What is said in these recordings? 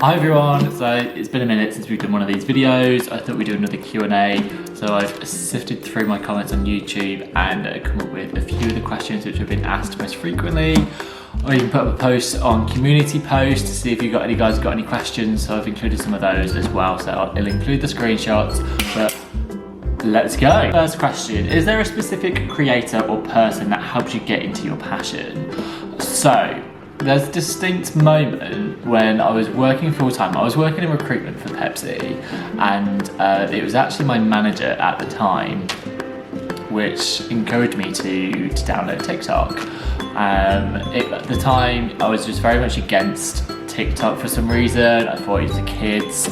Hi everyone, so it's been a minute since we've done one of these videos. I thought we'd do another Q&A. So I've sifted through my comments on YouTube and come up with a few of the questions which have been asked most frequently. I even put up a post on community post to see if you guys got any questions. So I've included some of those as well. So I'll include the screenshots, but let's go. First question, is there a specific creator or person that helps you get into your passion? So, there's a distinct moment when I was working full-time. I was working in recruitment for Pepsi, and it was actually my manager at the time which encouraged me to download TikTok. At the time, I was just very much against TikTok for some reason. I thought it was for kids.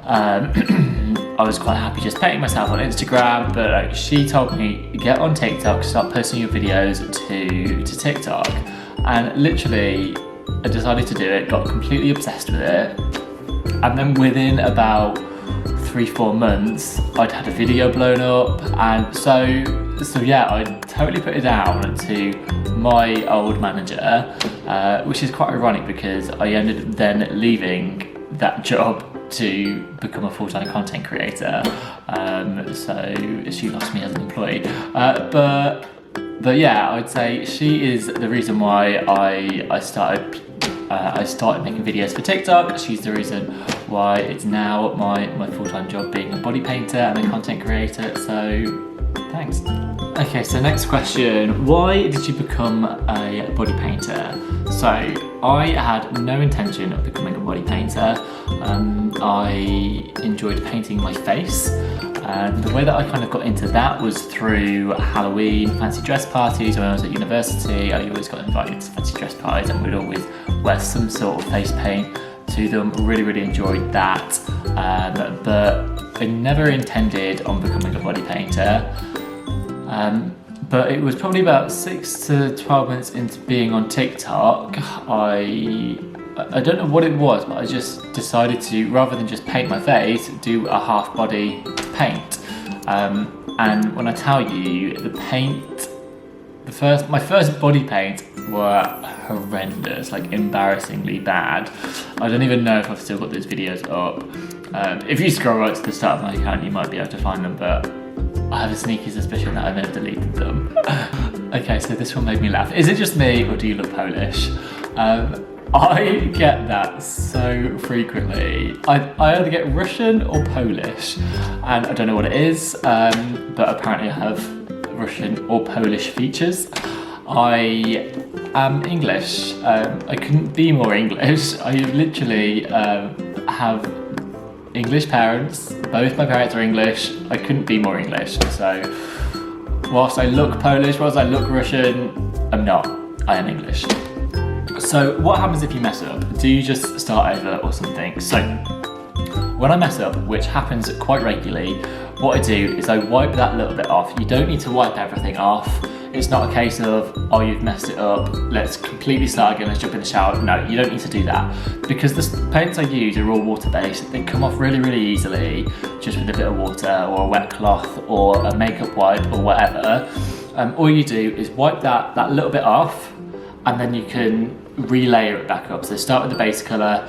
I was quite happy just painting myself on Instagram, but she told me, get on TikTok, start posting your videos to TikTok. And literally, I decided to do it, got completely obsessed with it. And then within about 3-4 months, I'd had a video blown up. And so yeah, I totally put it down to my old manager, which is quite ironic because I ended up then leaving that job to become a full-time content creator. So she lost me as an employee. But yeah, I would say she is the reason why I started making videos for TikTok. She's the reason why it's now my full-time job being a body painter and a content creator, so thanks. Okay, so next question, why did you become a body painter? So I had no intention of becoming a body painter. I enjoyed painting my face. And the way that I kind of got into that was through Halloween, fancy dress parties. When I was at university, I always got invited to fancy dress parties and we'd always wear some sort of face paint to them. Really enjoyed that. But I never intended on becoming a body painter. But it was probably about 6 to 12 months into being on TikTok, I don't know what it was, but I just decided to, rather than just paint my face, do a half body paint. And when I tell you, the paint, my first body paint were horrendous, like embarrassingly bad. I don't even know if I've still got those videos up. If you scroll right to the start of my account, you might be able to find them, but I have a sneaky suspicion that I may have deleted them. Okay, so this one made me laugh. Is it just me, or do you look Polish? I get that so frequently. I either get Russian or Polish, and I don't know what it is, but apparently I have Russian or Polish features. I am English. I couldn't be more English. I literally have English parents. Both my parents are English. I couldn't be more English. So whilst I look Polish, whilst I look Russian, I'm not. I am English. So what happens if you mess up? Do you just start over or something? So when I mess up, which happens quite regularly, what I do is I wipe that little bit off. You don't need to wipe everything off. It's not a case of, oh, you've messed it up, let's completely start again, let's jump in the shower. No, you don't need to do that. Because the paints I use are all water-based. They come off really easily, just with a bit of water or a wet cloth or a makeup wipe or whatever. All you do is wipe that little bit off, and then you can relayer it back up. So start with the base colour,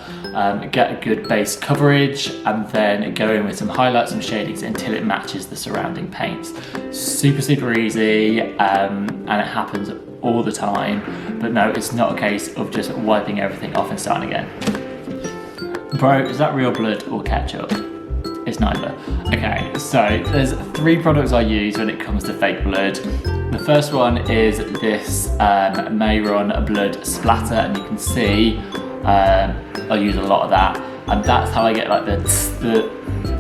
get a good base coverage, and then go in with some highlights and shadings until it matches the surrounding paints. Super easy, and it happens all the time. But no, it's not a case of just wiping everything off and starting again. Bro, is that real blood or ketchup? It's neither. Okay, so there's 3 products I use when it comes to fake blood. The first one is this Mayron blood splatter, and you can see I use a lot of that, and that's how I get like the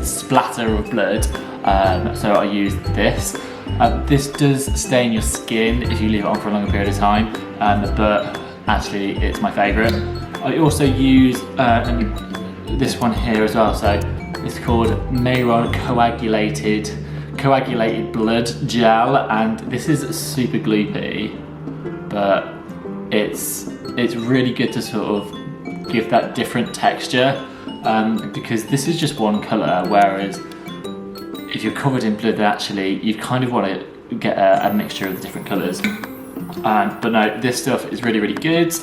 splatter of blood. So I use this. This does stain your skin if you leave it on for a longer period of time, but actually it's my favourite. I also use this one here as well. So it's called Mayron coagulated blood gel, and this is super gloopy, but it's really good to sort of give that different texture, because this is just one colour, whereas if you're covered in blood, actually you kind of want to get a mixture of the different colours. But no, this stuff is really good.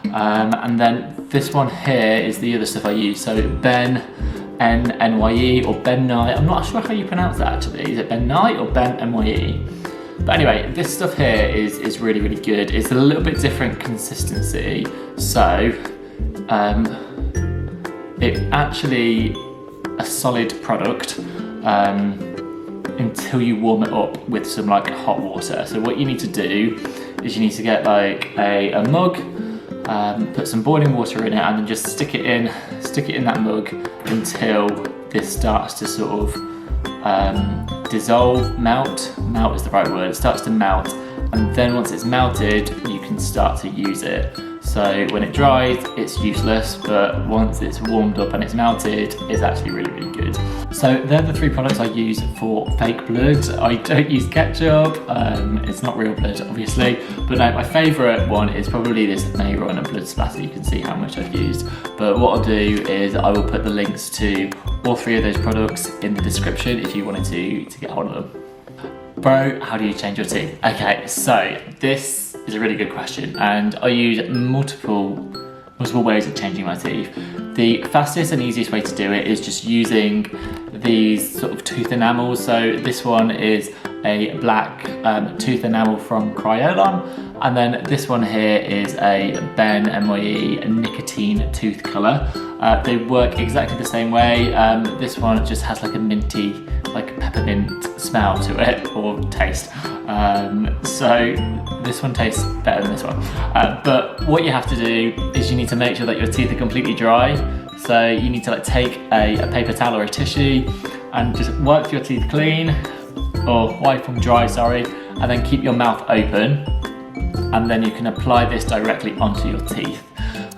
And then this one here is the other stuff I use. So Ben NYE or Ben Nye. I'm not sure how you pronounce that actually. Is it Ben Nye or Ben NYE? But anyway, this stuff here is really, really good. It's a little bit different consistency. So it actually a solid product until you warm it up with some like hot water. So what you need to do is you need to get like a mug, put some boiling water in it, and then just stick it in that mug until this starts to sort of dissolve, melt is the right word, it starts to melt, and then once it's melted you can start to use it. So when it dries it's useless, but once it's warmed up and it's melted it's actually really, really good. So they're the 3 products I use for fake blood. I don't use ketchup, it's not real blood obviously, but no, my favourite one is probably this May Runner blood splatter. You can see how much I've used, but what I'll do is I will put the links to all 3 of those products in the description if you wanted to get hold of them. Bro, how do you change your teeth? Okay, so this is a really good question, and I use multiple ways of changing my teeth. The fastest and easiest way to do it is just using these sort of tooth enamels. So this one is a black tooth enamel from Cryolon, and then this one here is a Ben NYE nicotine tooth colour. They work exactly the same way. This one just has like a minty, like peppermint smell to it, or taste. So this one tastes better than this one. But what you have to do is you need to make sure that your teeth are completely dry. So you need to like take a paper towel or a tissue and just wipe your teeth clean, or wipe them dry, sorry, and then keep your mouth open, and then you can apply this directly onto your teeth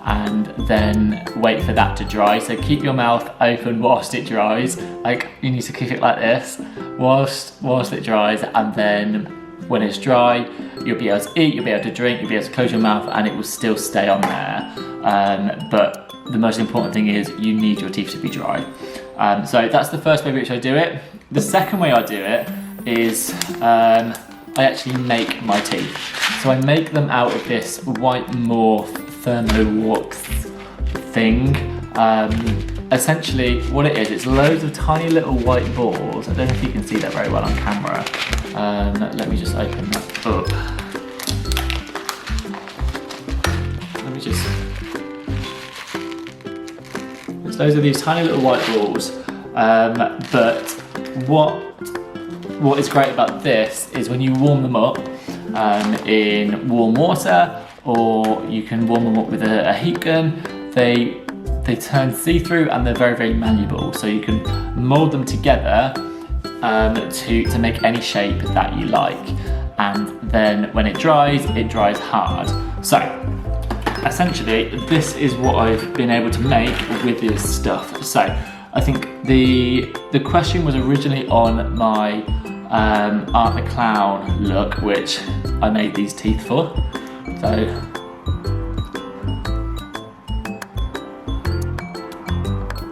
and then wait for that to dry. So keep your mouth open whilst it dries. Like, you need to keep it like this whilst it dries, and then when it's dry you'll be able to eat, you'll be able to drink, you'll be able to close your mouth, and it will still stay on there. But the most important thing is you need your teeth to be dry. So that's the first way which I do it. The second way I do it is I actually make my teeth. So I make them out of this white morph thermo-wax thing. Essentially what it is, it's loads of tiny little white balls. I don't know if you can see that very well on camera. Let me just open that up. Let me just... It's loads of these tiny little white balls. But what is great about this is when you warm them up in warm water, or you can warm them up with a heat gun, they turn see-through and they're very, very malleable. So you can mold them together to make any shape that you like. And then when it dries hard. So essentially this is what I've been able to make with this stuff. So I think the question was originally on my Art the Clown look, which I made these teeth for. So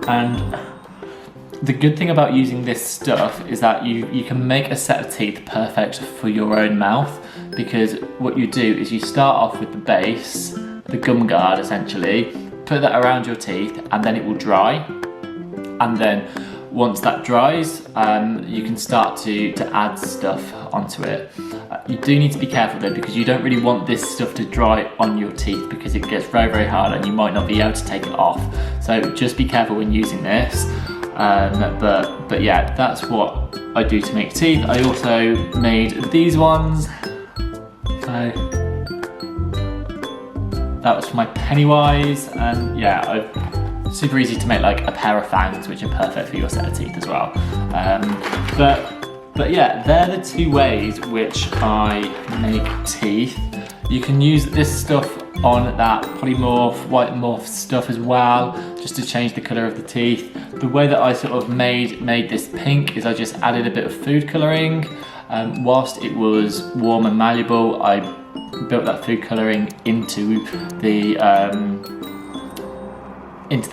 and the good thing about using this stuff is that you can make a set of teeth perfect for your own mouth, because what you do is you start off with the base, the gum guard essentially, put that around your teeth, and then it will dry. And then once that dries, you can start to add stuff onto it. You do need to be careful though, because you don't really want this stuff to dry on your teeth, because it gets very, very hard and you might not be able to take it off. So just be careful when using this. But yeah, that's what I do to make teeth. I also made these ones. So that was for my Pennywise, and yeah, super easy to make like a pair of fangs, which are perfect for your set of teeth as well. But yeah, they're the 2 ways which I make teeth. You can use this stuff on that polymorph, white morph stuff as well, just to change the colour of the teeth. The way that I sort of made this pink is I just added a bit of food colouring. Whilst it was warm and malleable, I built that food colouring into the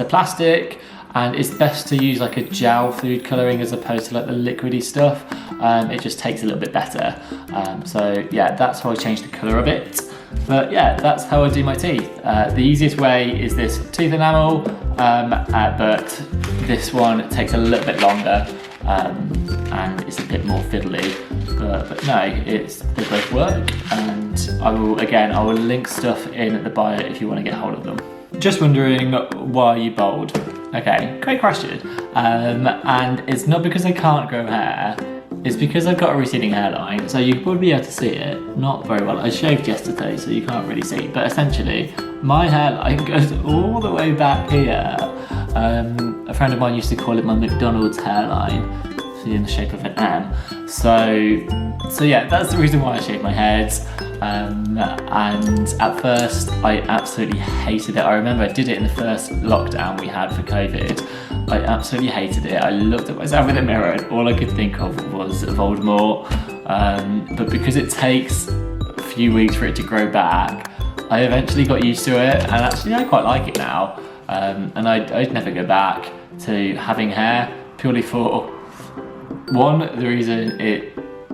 plastic, and it's best to use like a gel food colouring as opposed to like the liquidy stuff. It just takes a little bit better. So yeah, that's how I changed the colour of it. But yeah, that's how I do my teeth. The easiest way is this tooth enamel, but this one takes a little bit longer and it's a bit more fiddly. But no, they both work, and I will link stuff in the bio if you want to get hold of them. Just wondering, why are you bald? Okay, great question. And it's not because I can't grow hair, it's because I've got a receding hairline, so you would be able to see it, not very well. I shaved yesterday, so you can't really see, but essentially, my hairline goes all the way back here. A friend of mine used to call it my McDonald's hairline, in the shape of an M. So yeah, that's the reason why I shaved my head. And at first I absolutely hated it. I remember I did it in the first lockdown we had for COVID. I absolutely hated it. I looked at myself in the mirror and all I could think of was Voldemort. But because it takes a few weeks for it to grow back, I eventually got used to it, and actually I quite like it now. And I'd never go back to having hair, purely for one, the reason it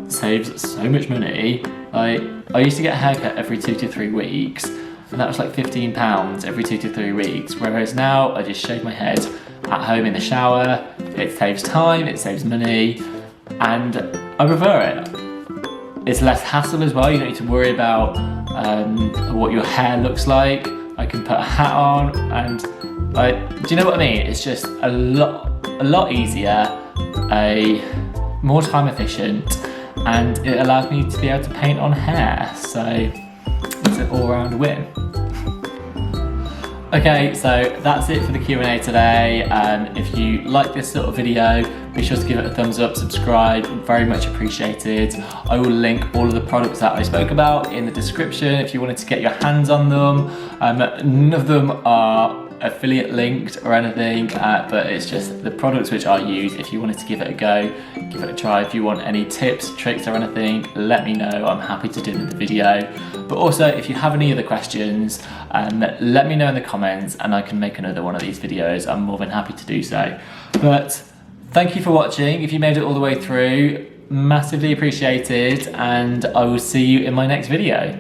saves so much money. I used to get a haircut every 2 to 3 weeks, and that was like £15 every 2 to 3 weeks, whereas now I just shave my head at home in the shower. It saves time, it saves money, and I prefer it. It's less hassle as well. You don't need to worry about what your hair looks like. I can put a hat on, and do you know what I mean? It's just a lot easier, more time efficient, and it allows me to be able to paint on hair, so it's an all-round win. Okay, so that's it for the Q&A today. If you like this sort of video, be sure to give it a thumbs up, subscribe, very much appreciated. I will link all of the products that I spoke about in the description if you wanted to get your hands on them. None of them are affiliate linked or anything, but it's just the products which I use. If you wanted to give it a go, give it a try. If you want any tips, tricks or anything, let me know. I'm happy to do the video. But also, if you have any other questions, let me know in the comments and I can make another one of these videos. I'm more than happy to do so. But thank you for watching. If you made it all the way through, massively appreciated, and I will see you in my next video.